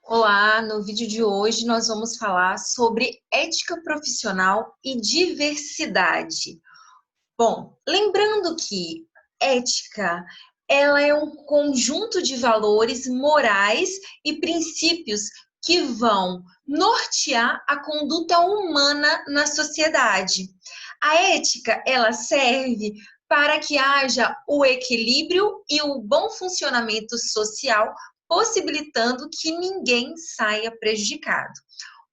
Olá, no vídeo de hoje nós vamos falar sobre ética profissional e diversidade. Bom, lembrando que ética, ela é um conjunto de valores morais e princípios que vão nortear a conduta humana na sociedade. A ética, ela serve para que haja o equilíbrio e o bom funcionamento social, possibilitando que ninguém saia prejudicado.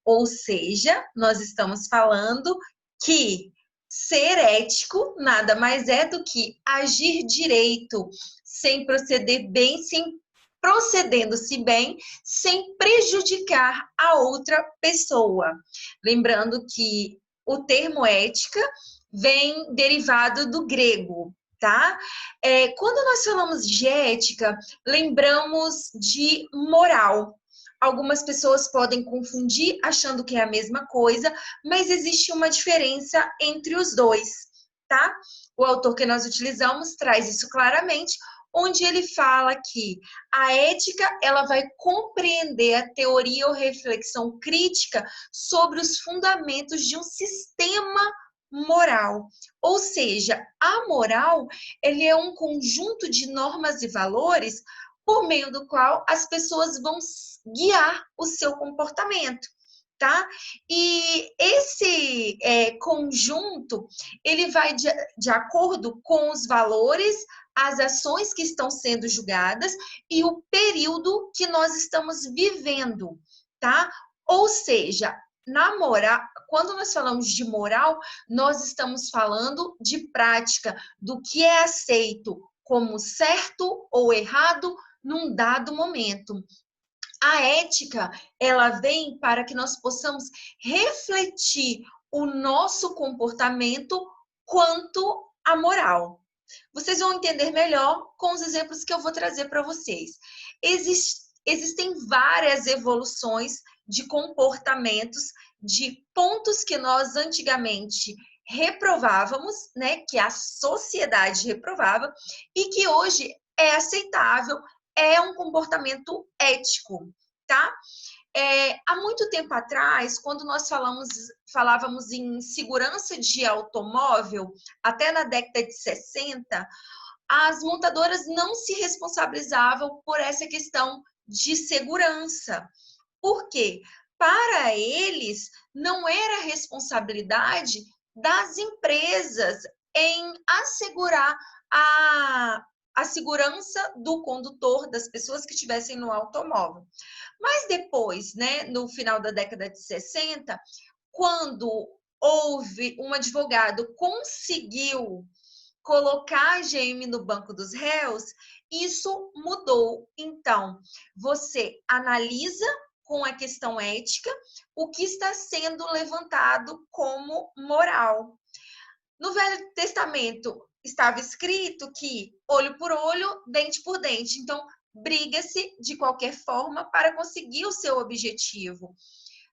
Ou seja, nós estamos falando que ser ético nada mais é do que agir direito, sem proceder bem, sem procedendo-se bem, sem prejudicar a outra pessoa. Lembrando que o termo ética vem derivado do grego, tá? Quando nós falamos de ética, lembramos de moral. Algumas pessoas podem confundir achando que é a mesma coisa, mas existe uma diferença entre os dois, tá? O autor que nós utilizamos traz isso claramente, onde ele fala que a ética, ela vai compreender a teoria ou reflexão crítica sobre os fundamentos de um sistema moral. Ou seja, a moral, ele é um conjunto de normas e valores por meio do qual as pessoas vão guiar o seu comportamento, tá? E esse conjunto, ele vai de acordo com os valores, as ações que estão sendo julgadas e o período que nós estamos vivendo, tá? Ou seja, na moral, quando nós falamos de moral, nós estamos falando de prática, do que é aceito como certo ou errado num dado momento. A ética, ela vem para que nós possamos refletir o nosso comportamento quanto à moral. Vocês vão entender melhor com os exemplos que eu vou trazer para vocês. Existem várias evoluções de comportamentos, de pontos que nós antigamente reprovávamos, né, que a sociedade reprovava, e que hoje é aceitável, é um comportamento ético, tá? Há muito tempo atrás, quando nós falávamos em segurança de automóvel, até na década de 60, as montadoras não se responsabilizavam por essa questão de segurança. Por quê? Para eles, não era responsabilidade das empresas em assegurar a segurança do condutor, das pessoas que estivessem no automóvel. Mas depois, né, no final da década de 60, quando houve um advogado conseguiu colocar a GM no banco dos réus, isso mudou. Então, você analisa com a questão ética o que está sendo levantado como moral. No Velho Testamento estava escrito que olho por olho, dente por dente. Então, briga-se de qualquer forma para conseguir o seu objetivo.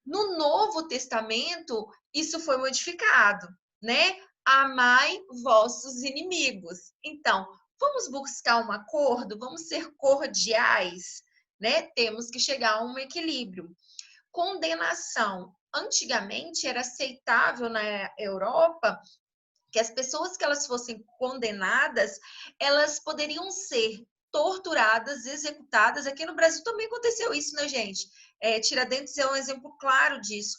No Novo Testamento, isso foi modificado, né? Amai vossos inimigos. Então, vamos buscar um acordo, vamos ser cordiais, né? Temos que chegar a um equilíbrio. Condenação. Antigamente era aceitável na Europa que as pessoas que elas fossem condenadas, elas poderiam ser torturadas, executadas. Aqui no Brasil também aconteceu isso, né, gente? Tiradentes é um exemplo claro disso.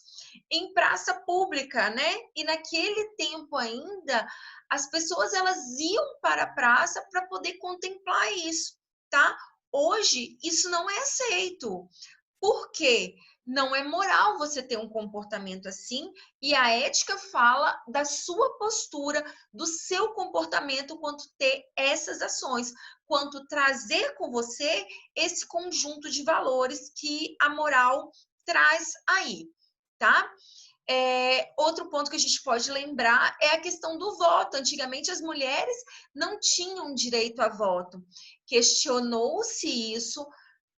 Em praça pública, né? E naquele tempo ainda, as pessoas elas iam para a praça para poder contemplar isso, tá? Hoje, isso não é aceito. Por quê? Não é moral você ter um comportamento assim, e a ética fala da sua postura, do seu comportamento quanto ter essas ações, quanto trazer com você esse conjunto de valores que a moral traz aí, tá? Outro ponto que a gente pode lembrar é a questão do voto. Antigamente as mulheres não tinham direito a voto. Questionou-se isso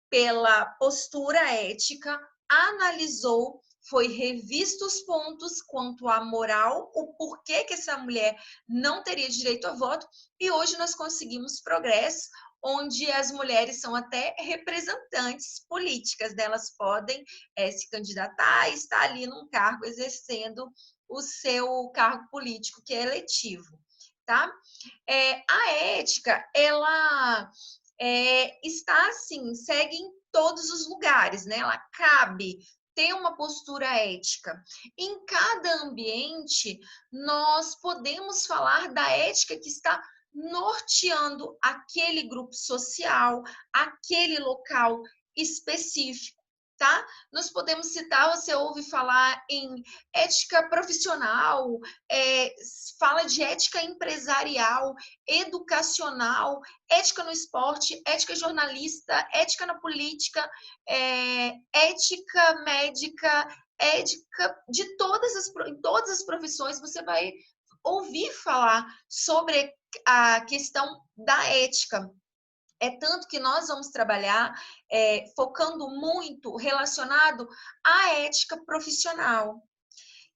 pela postura ética, analisou, foi revisto os pontos quanto à moral, o porquê que essa mulher não teria direito a voto, e hoje nós conseguimos progresso, onde as mulheres são até representantes políticas, né? Elas podem se candidatar e estar ali num cargo exercendo o seu cargo político, que é eletivo, tá? A ética, ela está assim, segue em todos os lugares, né? Ela cabe ter uma postura ética. Em cada ambiente, nós podemos falar da ética que está norteando aquele grupo social, aquele local específico, tá? Nós podemos citar, você ouve falar em ética profissional, fala de ética empresarial, educacional, ética no esporte, ética jornalista, ética na política, ética médica, ética de em todas as profissões você vai ouvir falar sobre a questão da ética. É tanto que nós vamos trabalhar focando muito relacionado à ética profissional,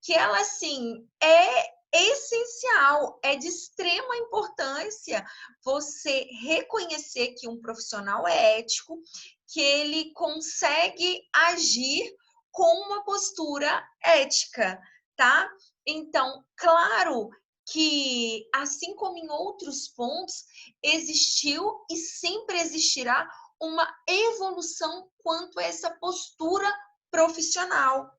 que ela, assim, é essencial, é de extrema importância você reconhecer que um profissional é ético, que ele consegue agir com uma postura ética, tá? Então, claro que, assim como em outros pontos, existiu e sempre existirá uma evolução quanto a essa postura profissional.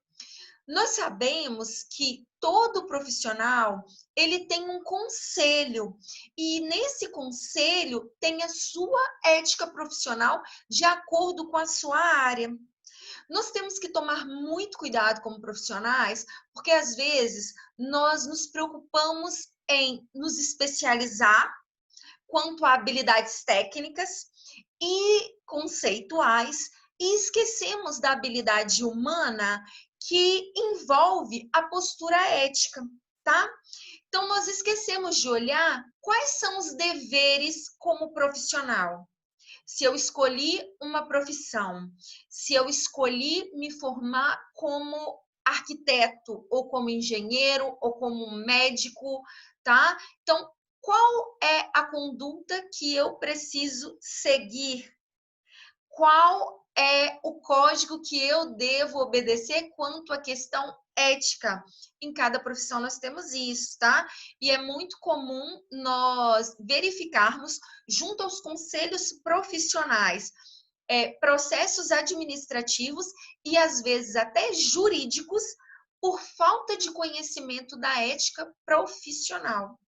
Nós sabemos que todo profissional, ele tem um conselho, e nesse conselho tem a sua ética profissional de acordo com a sua área. Nós temos que tomar muito cuidado como profissionais, porque às vezes nós nos preocupamos em nos especializar quanto a habilidades técnicas e conceituais e esquecemos da habilidade humana que envolve a postura ética, tá? Então, nós esquecemos de olhar quais são os deveres como profissional. Se eu escolhi uma profissão, se eu escolhi me formar como arquiteto, ou como engenheiro, ou como médico, tá? Então, qual é a conduta que eu preciso seguir? Qual é o código que eu devo obedecer quanto à questão ética? Em cada profissão nós temos isso, tá? E é muito comum nós verificarmos, junto aos conselhos profissionais, processos administrativos e às vezes até jurídicos, por falta de conhecimento da ética profissional.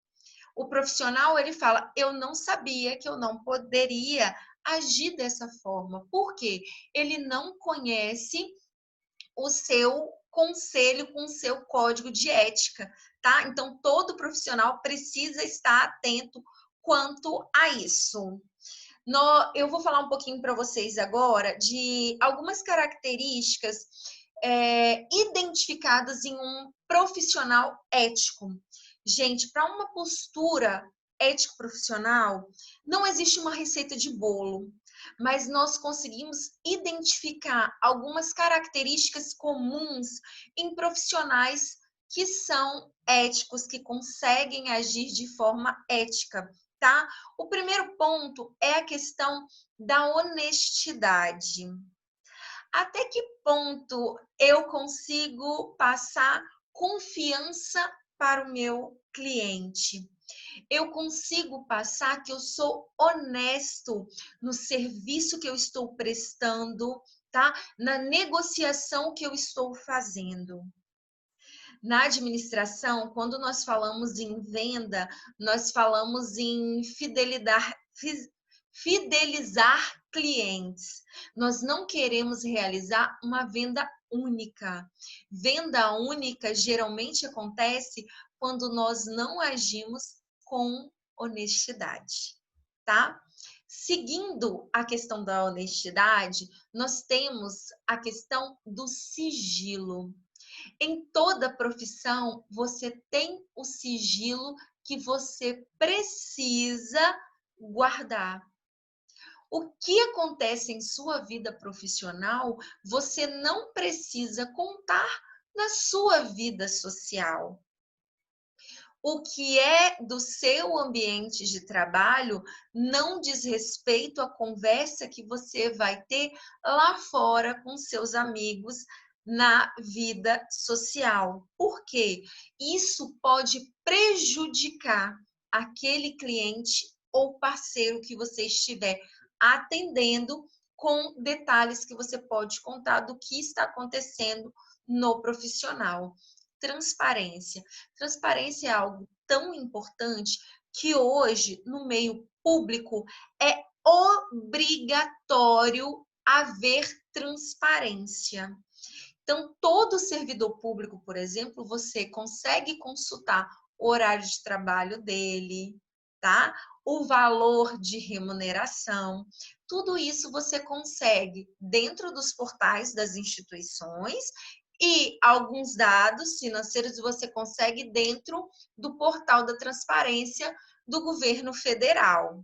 O profissional, ele fala, eu não sabia que eu não poderia agir dessa forma. Por quê? Ele não conhece o seu conselho com o seu código de ética, tá? Então, todo profissional precisa estar atento quanto a isso. Eu vou falar um pouquinho para vocês agora de algumas características identificadas em um profissional ético. Gente, para uma postura ético-profissional, não existe uma receita de bolo, mas nós conseguimos identificar algumas características comuns em profissionais que são éticos, que conseguem agir de forma ética, tá? O primeiro ponto é a questão da honestidade. Até que ponto eu consigo passar confiança para o meu cliente? Eu consigo passar que eu sou honesto no serviço que eu estou prestando, tá? Na negociação que eu estou fazendo. Na administração, quando nós falamos em venda, nós falamos em fidelizar clientes. Nós não queremos realizar uma venda única. Venda única geralmente acontece quando nós não agimos com honestidade, tá? Seguindo a questão da honestidade, nós temos a questão do sigilo. Em toda profissão, você tem o sigilo que você precisa guardar. O que acontece em sua vida profissional, você não precisa contar na sua vida social. o que é do seu ambiente de trabalho não diz respeito à conversa que você vai ter lá fora com seus amigos na vida social. Por quê? Isso pode prejudicar aquele cliente ou parceiro que você estiver atendendo, com detalhes que você pode contar do que está acontecendo no profissional. Transparência. Transparência é algo tão importante que hoje, no meio público, é obrigatório haver transparência. Então, todo servidor público, por exemplo, você consegue consultar o horário de trabalho dele, tá? O valor de remuneração. Tudo isso você consegue dentro dos portais das instituições e alguns dados financeiros você consegue dentro do portal da transparência do governo federal.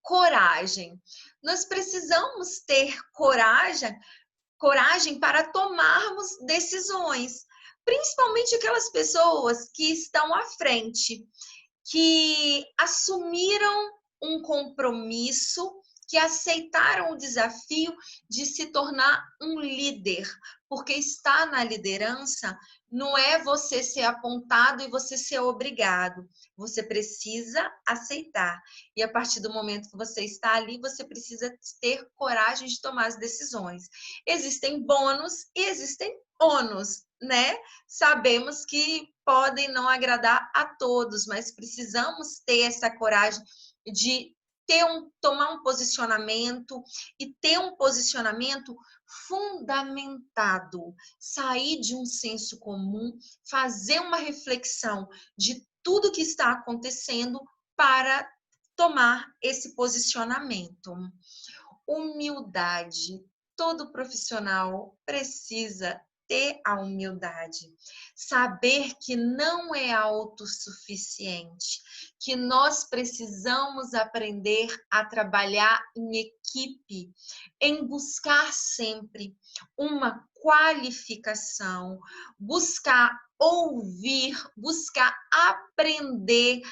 Coragem. Nós precisamos ter coragem para tomarmos decisões, principalmente aquelas pessoas que estão à frente, que assumiram um compromisso, que aceitaram o desafio de se tornar um líder, porque estar na liderança não é você ser apontado e você ser obrigado. Você precisa aceitar. E a partir do momento que você está ali, você precisa ter coragem de tomar as decisões. Existem bônus e existem ônus, né? Sabemos que podem não agradar a todos, mas precisamos ter essa coragem de tomar um posicionamento e ter um posicionamento fundamentado, sair de um senso comum, fazer uma reflexão de tudo que está acontecendo para tomar esse posicionamento. Humildade. Todo profissional precisa ter a humildade, saber que não é autossuficiente, que nós precisamos aprender a trabalhar em equipe, em buscar sempre uma qualificação, buscar ouvir, buscar aprender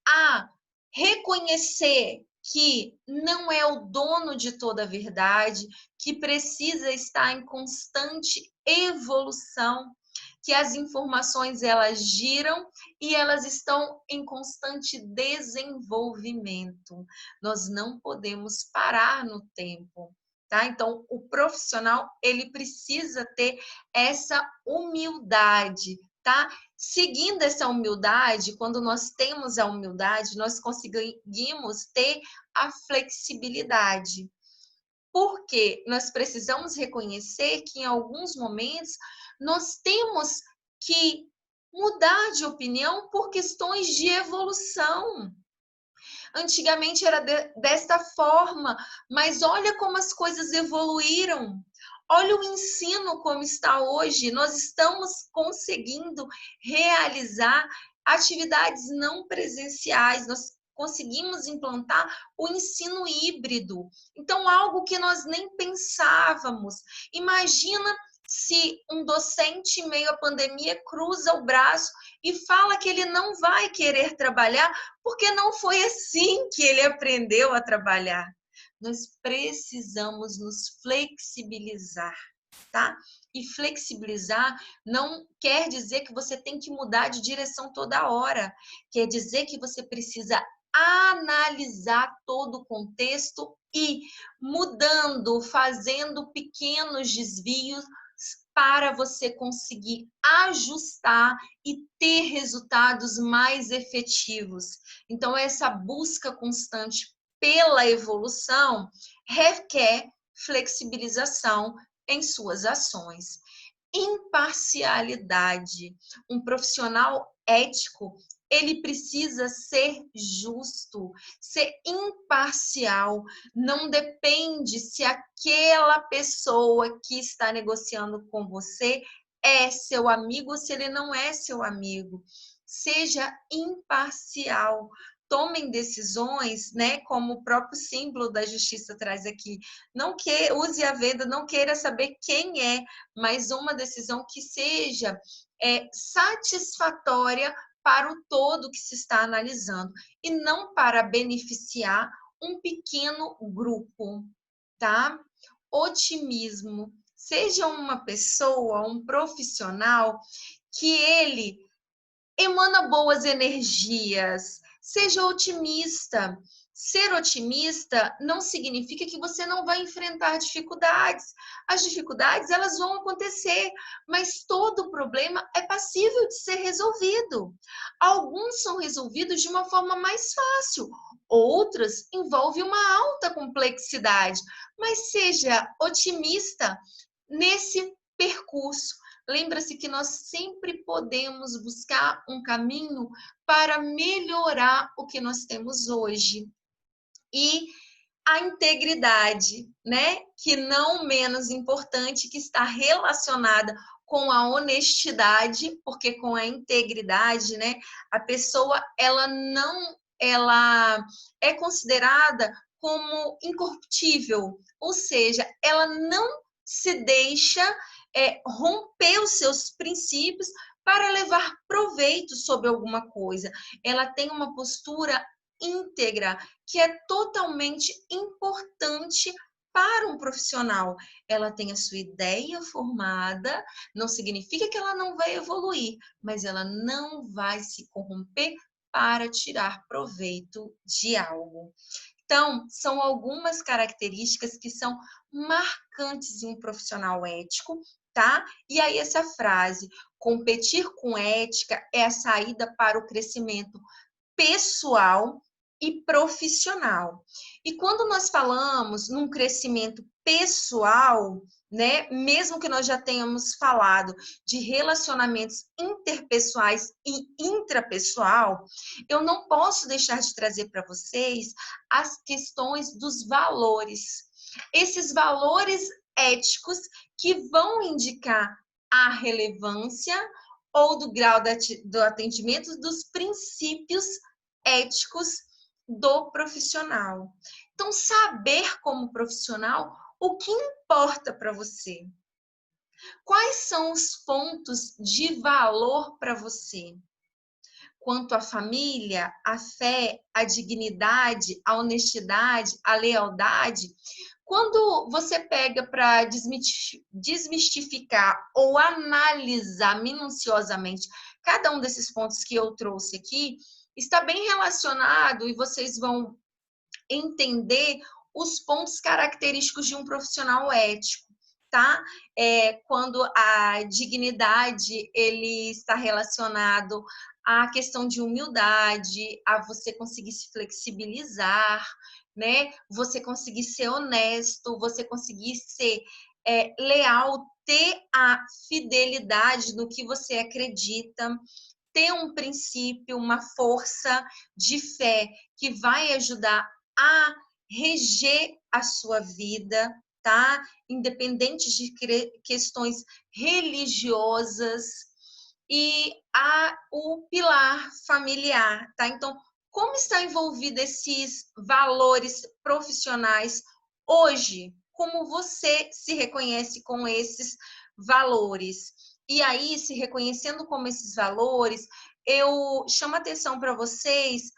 a reconhecer que não é o dono de toda a verdade, que precisa estar em constante evolução, que as informações elas giram e elas estão em constante desenvolvimento. Nós não podemos parar no tempo, tá? Então, o profissional, ele precisa ter essa humildade, tá? Seguindo essa humildade, quando nós temos a humildade, nós conseguimos ter a flexibilidade. Porque nós precisamos reconhecer que em alguns momentos nós temos que mudar de opinião por questões de evolução. Antigamente era desta forma, mas olha como as coisas evoluíram. Olha o ensino como está hoje. Nós estamos conseguindo realizar atividades não presenciais. Nós conseguimos implantar o ensino híbrido. Então, algo que nós nem pensávamos. Imagina se um docente, em meio à pandemia, cruza o braço e fala que ele não vai querer trabalhar porque não foi assim que ele aprendeu a trabalhar. Nós precisamos nos flexibilizar, tá? E flexibilizar não quer dizer que você tem que mudar de direção toda hora. Quer dizer que você precisa analisar todo o contexto e mudando, fazendo pequenos desvios para você conseguir ajustar e ter resultados mais efetivos. Então, essa busca constante pela evolução requer flexibilização em suas ações. Imparcialidade. Um profissional ético, ele precisa ser justo, ser imparcial. Não depende se aquela pessoa que está negociando com você é seu amigo ou se ele não é seu amigo. Seja imparcial. Tomem decisões, né, como o próprio símbolo da justiça traz aqui. Não que use a venda, não queira saber quem é, mas uma decisão que seja satisfatória para o todo que se está analisando e não para beneficiar um pequeno grupo, tá? Otimismo. Seja uma pessoa, um profissional que ele emana boas energias, seja otimista. Ser otimista não significa que você não vai enfrentar dificuldades. As dificuldades, elas vão acontecer, mas todo problema é passível de ser resolvido. Alguns são resolvidos de uma forma mais fácil, outras envolvem uma alta complexidade, mas seja otimista nesse percurso. Lembra-se que nós sempre podemos buscar um caminho para melhorar o que nós temos hoje. E a integridade, né? Que não menos importante, que está relacionada com a honestidade, porque com a integridade, né, a pessoa ela é considerada como incorruptível, ou seja, ela não se deixa romper os seus princípios para levar proveito sobre alguma coisa. Ela tem uma postura íntegra, que é totalmente importante para um profissional. Ela tem a sua ideia formada, não significa que ela não vai evoluir, mas ela não vai se corromper para tirar proveito de algo. Então, são algumas características que são marcantes em um profissional ético, tá? E aí essa frase, competir com ética é a saída para o crescimento pessoal e profissional. E quando nós falamos num crescimento pessoal, né, mesmo que nós já tenhamos falado de relacionamentos interpessoais e intrapessoal, eu não posso deixar de trazer para vocês as questões dos valores. Esses valores éticos que vão indicar a relevância ou do grau do atendimento dos princípios éticos do profissional. Então, saber como profissional o que importa para você. Quais são os pontos de valor para você? Quanto à família, à fé, à dignidade, à honestidade, à lealdade, quando você pega para desmistificar ou analisar minuciosamente cada um desses pontos que eu trouxe aqui, está bem relacionado e vocês vão entender os pontos característicos de um profissional ético, tá? Quando a dignidade ele está relacionado à questão de humildade, a você conseguir se flexibilizar, né? Você conseguir ser honesto, você conseguir ser leal, ter a fidelidade no que você acredita, ter um princípio, uma força de fé que vai ajudar a reger a sua vida, tá? Independente de questões religiosas e o pilar familiar, tá? Então, como está envolvido esses valores profissionais hoje? Como você se reconhece com esses valores? E aí, se reconhecendo como esses valores, eu chamo a atenção para vocês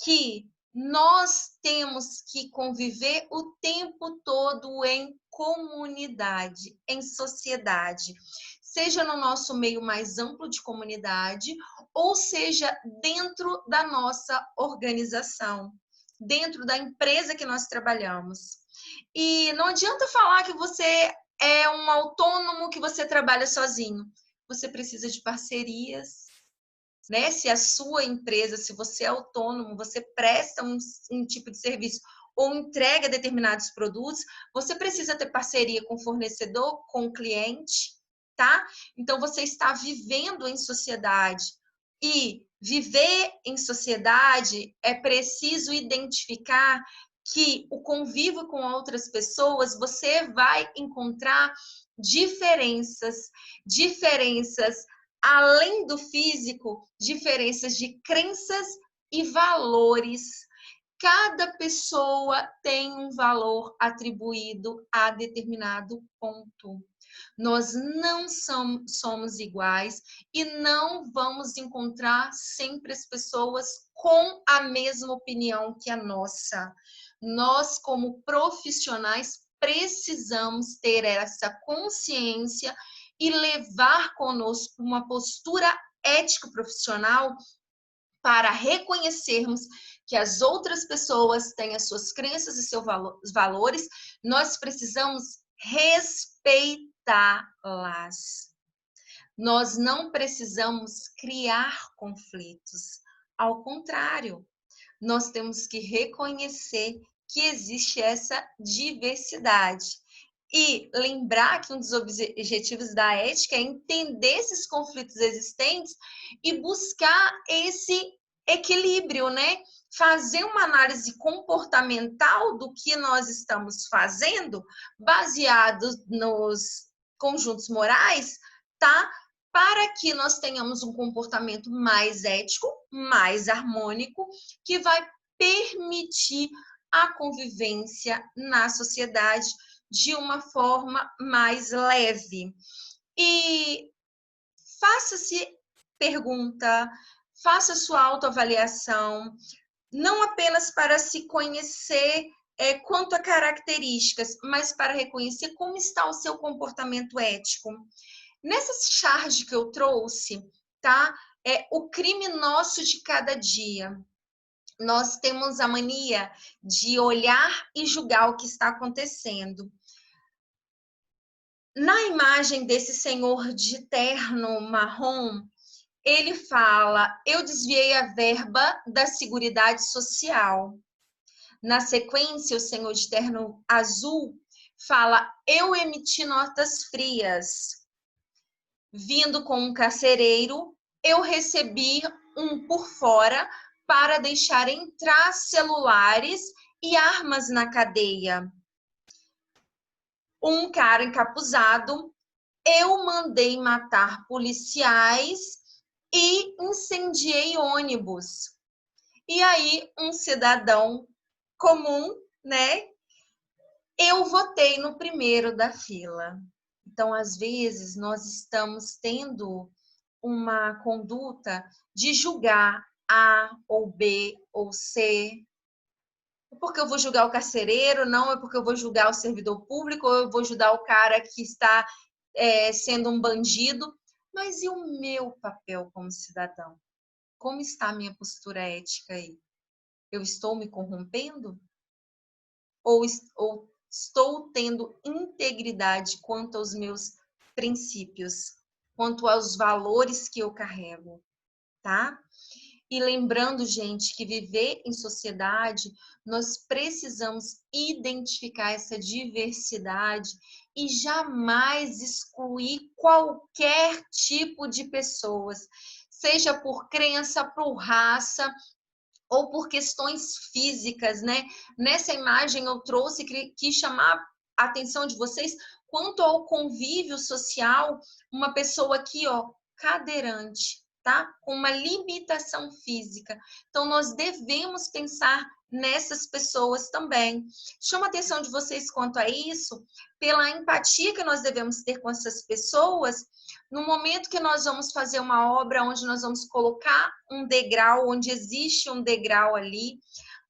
que nós temos que conviver o tempo todo em comunidade, em sociedade, seja no nosso meio mais amplo de comunidade, ou seja dentro da nossa organização, dentro da empresa que nós trabalhamos. E não adianta falar que você é um autônomo, que você trabalha sozinho. Você precisa de parcerias, né? Se a sua empresa, se você é autônomo, você presta um tipo de serviço ou entrega determinados produtos, você precisa ter parceria com o fornecedor, com o cliente, tá? Então, você está vivendo em sociedade. E viver em sociedade é preciso identificar que o convívio com outras pessoas, você vai encontrar diferenças além do físico, diferenças de crenças e valores. Cada pessoa tem um valor atribuído a determinado ponto. Nós não somos iguais e não vamos encontrar sempre as pessoas com a mesma opinião que a nossa. Nós, como profissionais, precisamos ter essa consciência e levar conosco uma postura ético-profissional para reconhecermos que as outras pessoas têm as suas crenças e seus valores, nós precisamos respeitá-las. Nós não precisamos criar conflitos. Ao contrário, nós temos que reconhecer que existe essa diversidade. E lembrar que um dos objetivos da ética é entender esses conflitos existentes e buscar esse equilíbrio, né? Fazer uma análise comportamental do que nós estamos fazendo, baseado nos conjuntos morais, tá? Para que nós tenhamos um comportamento mais ético, mais harmônico, que vai permitir a convivência na sociedade de uma forma mais leve. E faça-se pergunta, faça sua autoavaliação, não apenas para se conhecer quanto a características, mas para reconhecer como está o seu comportamento ético. Nessa charge que eu trouxe, tá? O crime nosso de cada dia. Nós temos a mania de olhar e julgar o que está acontecendo. Na imagem desse senhor de terno marrom, ele fala: eu desviei a verba da Seguridade Social. Na sequência, o senhor de terno azul fala: eu emiti notas frias. Vindo com um carcereiro, eu recebi um por fora para deixar entrar celulares e armas na cadeia. Um cara encapuzado, eu mandei matar policiais e incendiei ônibus. E aí, um cidadão comum, né? Eu votei no primeiro da fila. Então, às vezes, nós estamos tendo uma conduta de julgar A ou B ou C. Porque eu vou julgar o carcereiro, não é porque eu vou julgar o servidor público, ou eu vou julgar o cara que está sendo um bandido. Mas e o meu papel como cidadão? Como está a minha postura ética aí? Eu estou me corrompendo? Ou estou tendo integridade quanto aos meus princípios, quanto aos valores que eu carrego, tá? E lembrando, gente, que viver em sociedade, nós precisamos identificar essa diversidade e jamais excluir qualquer tipo de pessoas, seja por crença, por raça ou por questões físicas, né? Nessa imagem eu trouxe, quis chamar a atenção de vocês quanto ao convívio social, uma pessoa aqui, ó, cadeirante, tá? Com uma limitação física. Então, nós devemos pensar nessas pessoas também. Chama a atenção de vocês quanto a isso, pela empatia que nós devemos ter com essas pessoas, no momento que nós vamos fazer uma obra onde nós vamos colocar um degrau, onde existe um degrau ali,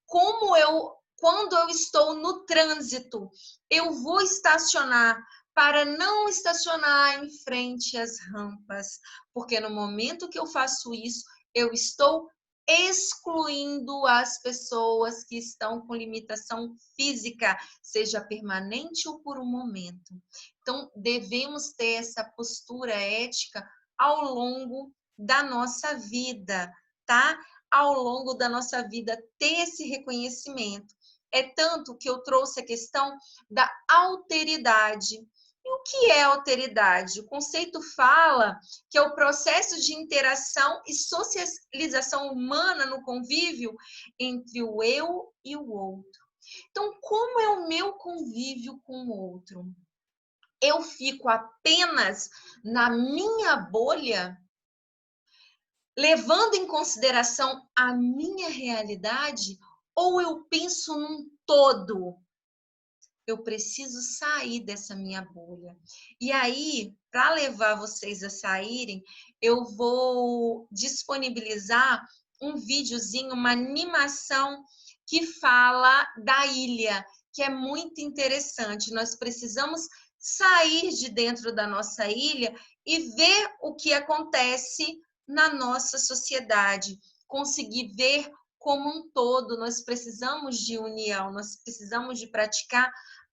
quando eu estou no trânsito, eu vou estacionar para não estacionar em frente às rampas, porque no momento que eu faço isso, eu estou excluindo as pessoas que estão com limitação física, seja permanente ou por um momento. Então, devemos ter essa postura ética ao longo da nossa vida, tá? Ao longo da nossa vida, ter esse reconhecimento. É tanto que eu trouxe a questão da alteridade. E o que é alteridade? O conceito fala que é o processo de interação e socialização humana no convívio entre o eu e o outro. Então, como é o meu convívio com o outro? Eu fico apenas na minha bolha, levando em consideração a minha realidade, ou eu penso num todo? Eu preciso sair dessa minha bolha. E aí, para levar vocês a saírem, eu vou disponibilizar um videozinho, uma animação que fala da ilha, que é muito interessante. Nós precisamos sair de dentro da nossa ilha e ver o que acontece na nossa sociedade, conseguir ver como um todo. Nós precisamos de união, nós precisamos de praticar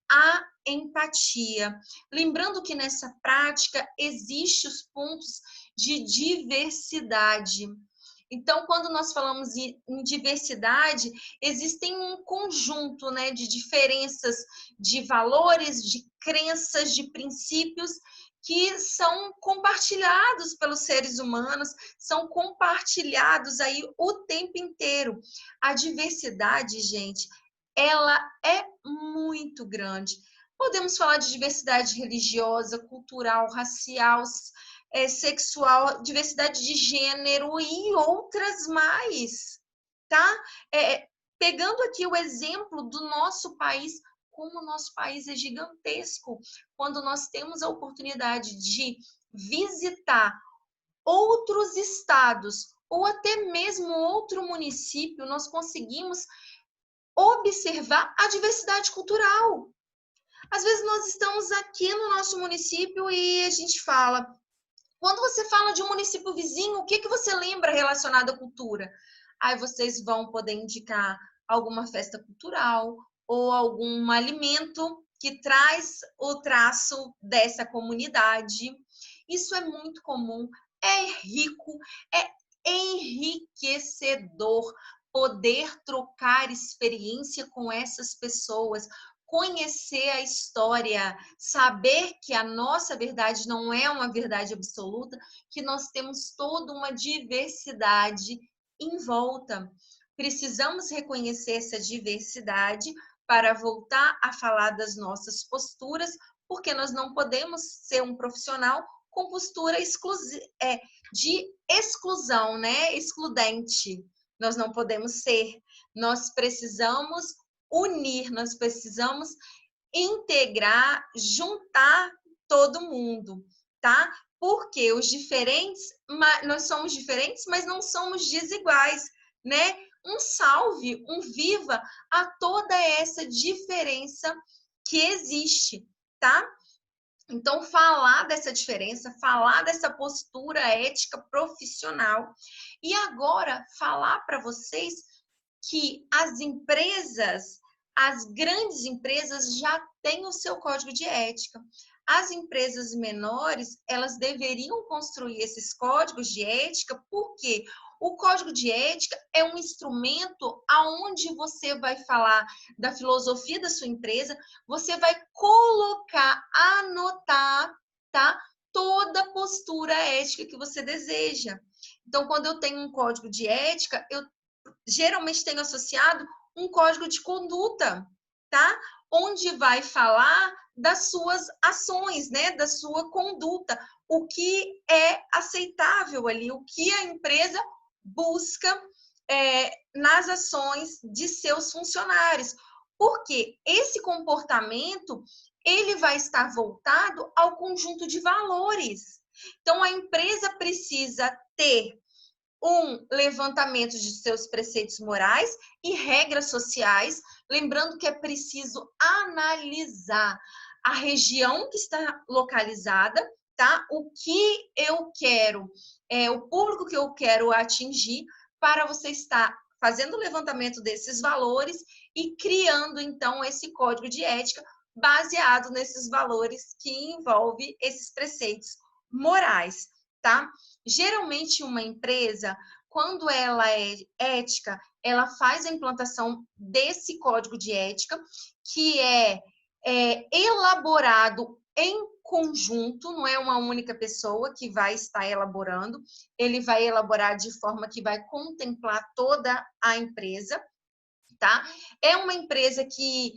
a empatia. Lembrando que nessa prática existem os pontos de diversidade. Então, quando nós falamos em diversidade, existem um conjunto, né, de diferenças de valores, de crenças, de princípios que são compartilhados pelos seres humanos, são compartilhados aí o tempo inteiro. A diversidade, gente, ela é muito grande. Podemos falar de diversidade religiosa, cultural, racial, sexual, diversidade de gênero e outras mais, tá? Pegando aqui o exemplo do nosso país, como o nosso país é gigantesco, quando nós temos a oportunidade de visitar outros estados ou até mesmo outro município, nós conseguimos observar a diversidade cultural. Às vezes nós estamos aqui no nosso município e a gente fala, quando você fala de um município vizinho, o que você lembra relacionado à cultura? Aí vocês vão poder indicar alguma festa cultural ou algum alimento que traz o traço dessa comunidade. Isso é muito comum, é rico, é enriquecedor poder trocar experiência com essas pessoas, conhecer a história, saber que a nossa verdade não é uma verdade absoluta, que nós temos toda uma diversidade em volta. Precisamos reconhecer essa diversidade para voltar a falar das nossas posturas, porque nós não podemos ser um profissional com postura de exclusão, né? Excludente. Nós não podemos ser. Nós precisamos unir, nós precisamos integrar, juntar todo mundo, tá? Porque os diferentes, nós somos diferentes, mas não somos desiguais, né? Um salve, um viva a toda essa diferença que existe, tá? Então, falar dessa diferença, falar dessa postura ética profissional e agora falar para vocês que as empresas, as grandes empresas já têm o seu código de ética. As empresas menores, elas deveriam construir esses códigos de ética, porque o código de ética é um instrumento aonde você vai falar da filosofia da sua empresa, você vai colocar, anotar, tá? Toda a postura ética que você deseja. Então, quando eu tenho um código de ética, eu geralmente tenho associado um código de conduta, tá? Onde vai falar das suas ações, né? Da sua conduta, o que é aceitável ali, o que a empresa busca nas ações de seus funcionários. Porque esse comportamento, ele vai estar voltado ao conjunto de valores. Então, a empresa precisa ter um levantamento de seus preceitos morais e regras sociais, lembrando que é preciso analisar a região que está localizada, tá? O que eu quero, o público que eu quero atingir, para você estar fazendo o levantamento desses valores e criando, então, esse código de ética baseado nesses valores que envolve esses preceitos morais, tá? Geralmente, uma empresa, quando ela é ética, ela faz a implantação desse código de ética, que é elaborado em conjunto, não é uma única pessoa que vai estar elaborando, ele vai elaborar de forma que vai contemplar toda a empresa, tá? É uma empresa que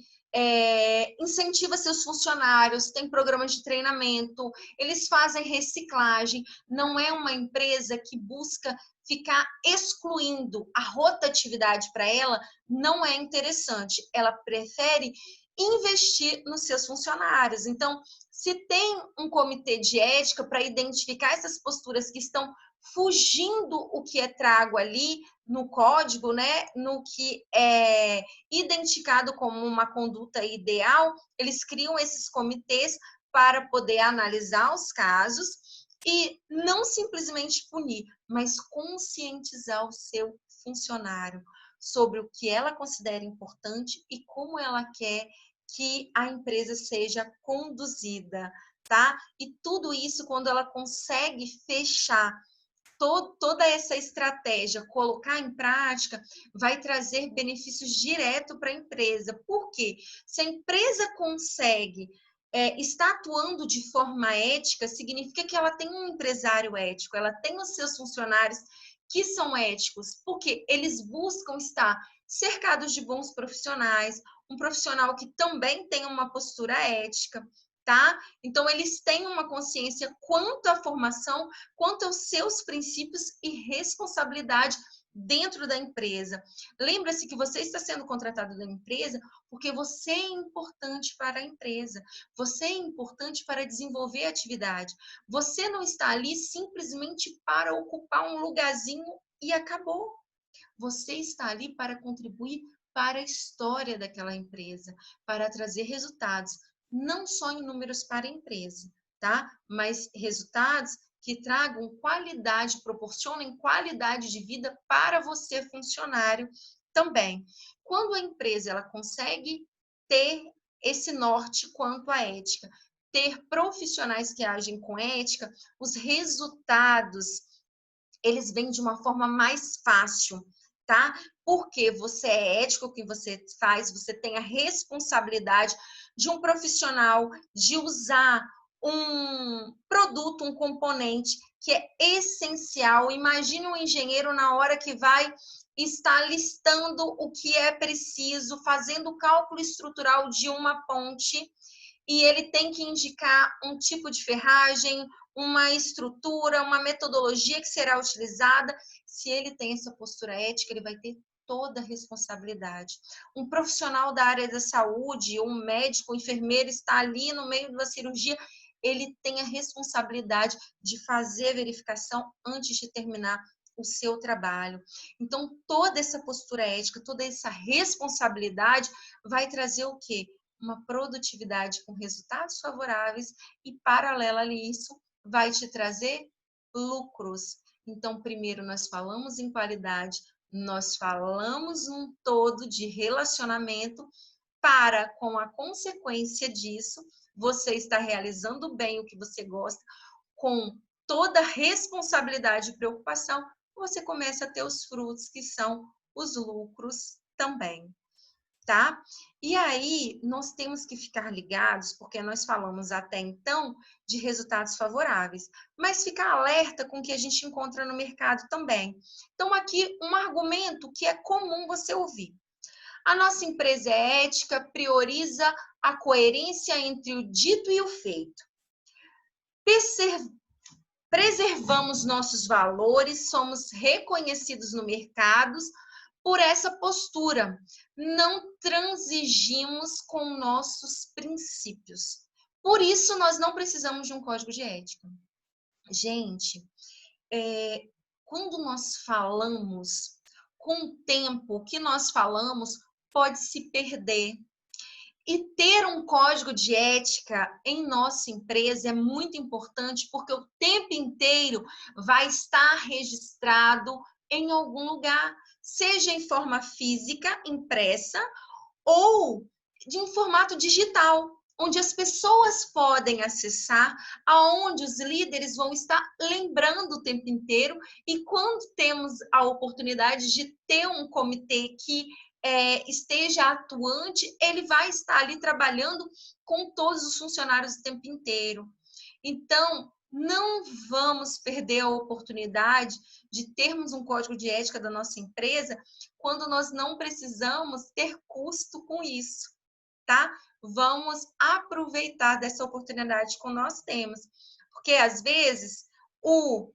incentiva seus funcionários, tem programas de treinamento, eles fazem reciclagem. Não é uma empresa que busca ficar excluindo a rotatividade para ela, não é interessante. Ela prefere investir nos seus funcionários. Então, se tem um comitê de ética para identificar essas posturas que estão fugindo o que é trago ali no código, né, no que é identificado como uma conduta ideal, eles criam esses comitês para poder analisar os casos e não simplesmente punir, mas conscientizar o seu funcionário sobre o que ela considera importante e como ela quer que a empresa seja conduzida, tá? E tudo isso quando ela consegue fechar toda essa estratégia, colocar em prática, vai trazer benefícios direto para a empresa. Por quê? Se a empresa consegue estar atuando de forma ética, significa que ela tem um empresário ético, ela tem os seus funcionários que são éticos, porque eles buscam estar cercados de bons profissionais, um profissional que também tem uma postura ética, tá? Então, eles têm uma consciência quanto à formação, quanto aos seus princípios e responsabilidade dentro da empresa. Lembra-se que você está sendo contratado da empresa porque você é importante para a empresa, você é importante para desenvolver a atividade. Você não está ali simplesmente para ocupar um lugarzinho e acabou. Você está ali para contribuir para a história daquela empresa, para trazer resultados, não só em números para a empresa, tá? Mas resultados que tragam qualidade, proporcionem qualidade de vida para você, funcionário, também. Quando a empresa ela consegue ter esse norte quanto à ética, ter profissionais que agem com ética, os resultados eles vêm de uma forma mais fácil, tá? Porque você é ético o que você faz, você tem a responsabilidade de um profissional de usar um produto, um componente que é essencial. Imagine um engenheiro na hora que vai estar listando o que é preciso, fazendo o cálculo estrutural de uma ponte, e ele tem que indicar um tipo de ferragem, uma estrutura, uma metodologia que será utilizada. Se ele tem essa postura ética, ele vai ter toda a responsabilidade. Um profissional da área da saúde, um médico, um enfermeiro está ali no meio da cirurgia, ele tem a responsabilidade de fazer a verificação antes de terminar o seu trabalho. Então, toda essa postura ética, toda essa responsabilidade vai trazer o quê? Uma produtividade com resultados favoráveis e, paralelo a isso, vai te trazer lucros. Então, primeiro nós falamos em qualidade, nós falamos um todo de relacionamento para, com a consequência disso, você está realizando bem o que você gosta, com toda responsabilidade e preocupação, você começa a ter os frutos que são os lucros também. Tá? E aí, nós temos que ficar ligados, porque nós falamos até então de resultados favoráveis, mas ficar alerta com o que a gente encontra no mercado também. Então, aqui um argumento que é comum você ouvir. A nossa empresa é ética, prioriza a coerência entre o dito e o feito. Preservamos nossos valores, somos reconhecidos no mercado por essa postura. Não transigimos com nossos princípios. Por isso, nós não precisamos de um código de ética. Gente, quando nós falamos, com o tempo que nós falamos, pode se perder. E ter um código de ética em nossa empresa é muito importante, porque o tempo inteiro vai estar registrado em algum lugar, seja em forma física, impressa, ou em formato digital, onde as pessoas podem acessar, aonde os líderes vão estar lembrando o tempo inteiro, e quando temos a oportunidade de ter um comitê que esteja atuante, ele vai estar ali trabalhando com todos os funcionários o tempo inteiro. Então, não vamos perder a oportunidade de termos um código de ética da nossa empresa quando nós não precisamos ter custo com isso, tá? Vamos aproveitar dessa oportunidade que nós temos, porque às vezes o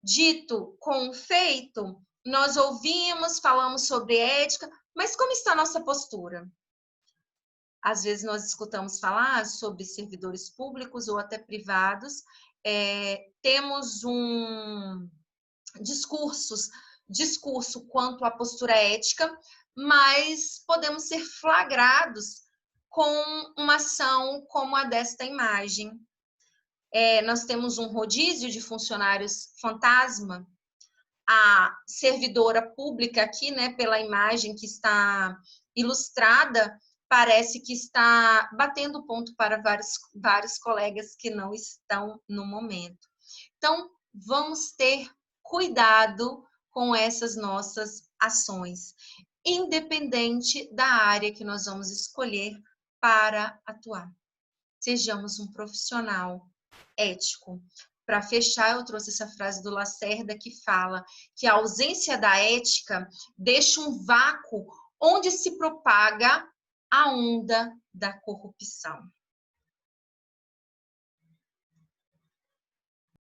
dito com o feito, nós ouvimos, falamos sobre ética, mas como está a nossa postura? Às vezes nós escutamos falar sobre servidores públicos ou até privados, temos discurso quanto à postura ética, mas podemos ser flagrados com uma ação como a desta imagem. Nós temos um rodízio de funcionários fantasma. A servidora pública aqui, né, pela imagem que está ilustrada, parece que está batendo ponto para vários colegas que não estão no momento. Então, vamos ter cuidado com essas nossas ações, independente da área que nós vamos escolher para atuar. Sejamos um profissional ético. Para fechar, eu trouxe essa frase do Lacerda que fala que a ausência da ética deixa um vácuo onde se propaga a onda da corrupção.